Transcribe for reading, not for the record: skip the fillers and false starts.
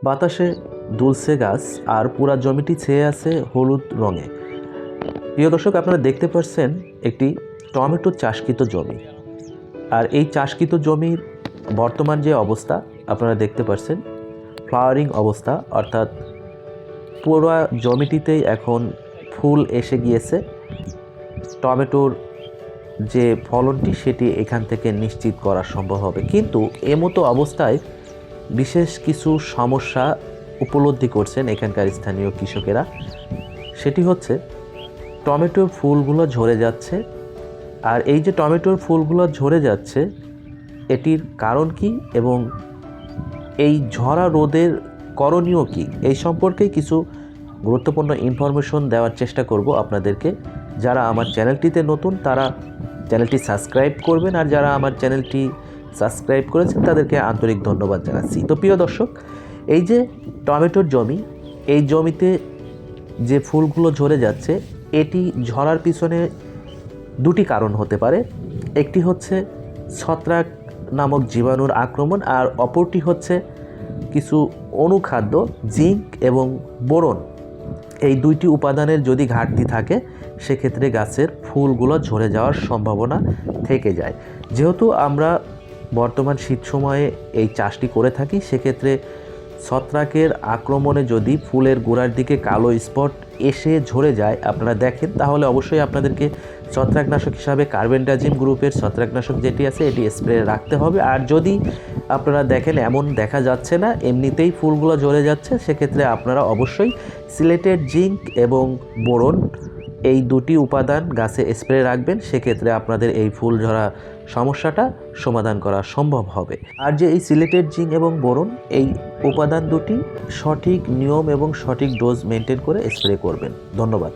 বাতাসে দুলছে গাছ আর পুরা জমিটি ছেয়ে আছে হলুদ রঙে। প্রিয় দর্শক, আপনারা দেখতে পাচ্ছেন একটি টমেটো চাষকৃত জমি। আর এই চাষকৃত জমির বর্তমান যে অবস্থা আপনারা দেখতে পাচ্ছেন, ফ্লাওয়ারিং অবস্থা, অর্থাৎ পুরো জমিটিতেই এখন ফুল এসে গিয়েছে। টমেটোর যে ফলনটি সেটি এখান থেকে নিশ্চিত করা সম্ভব হবে। কিন্তু এমতো অবস্থায় বিশেষ কিছু সমস্যা উপলব্ধি করছেন এখানকার স্থানীয় কৃষকেরা। সেটি হচ্ছে টমেটোর ফুলগুলো ঝরে যাচ্ছে। আর এই যে টমেটোর ফুলগুলো ঝরে যাচ্ছে, এটির কারণ কি এবং এই ঝরা রোদের করণীয় কি, এই সম্পর্কে কিছু গুরুত্বপূর্ণ ইনফরমেশন দেওয়ার চেষ্টা করব আপনাদেরকে। যারা আমার চ্যানেলটিতে নতুন তারা চ্যানেলটি সাবস্ক্রাইব করবেন, আর যারা আমার চ্যানেলটি সাবস্ক্রাইব করেছেন তাদেরকে আন্তরিক ধন্যবাদ জানাচ্ছি। তো প্রিয় দর্শক, এই যে টমেটোর জমি, এই জমিতে যে ফুলগুলো ঝরে যাচ্ছে, এটি ঝরার পিছনে দুটি কারণ হতে পারে। একটি হচ্ছে ছত্রাক নামক জীবাণুর আক্রমণ, আর অপরটি হচ্ছে কিছু অনুখাদ্য জিঙ্ক এবং বোরন, এই দুইটি উপাদানের যদি ঘাটতি থাকে সেক্ষেত্রে গাছের ফুলগুলো ঝরে যাওয়ার সম্ভাবনা থেকে যায়। যেহেতু আমরা বর্তমান শীত সময়ে এই চাষটি করে থাকি, সেক্ষেত্রে ছত্রাকের আক্রমণে যদি ফুলের গোড়ার দিকে কালো স্পট এসে ঝরে যায় আপনারা দেখেন, তাহলে অবশ্যই আপনাদেরকে ছত্রাকনাশক হিসাবে কার্বেন্ডাজিম গ্রুপের ছত্রাকনাশক যেটি আছে এটি স্প্রে রাখতে হবে। আর যদি আপনারা দেখেন এমন দেখা যাচ্ছে না, এমনিতেই ফুলগুলো ঝরে যাচ্ছে, সেক্ষেত্রে আপনারা অবশ্যই সিলেটেড জিঙ্ক এবং বোরন এই দুটি উপাদান গাছে স্প্রে রাখবেন। সেক্ষেত্রে আপনাদের এই ফুল ঝরা সমস্যাটা সমাধান করা সম্ভব হবে। আর যে এই সিলেটেড জিঙ্ক এবং বোরন, এই উপাদান দুটি সঠিক নিয়ম এবং সঠিক ডোজ মেনটেন করে স্প্রে করবেন। ধন্যবাদ।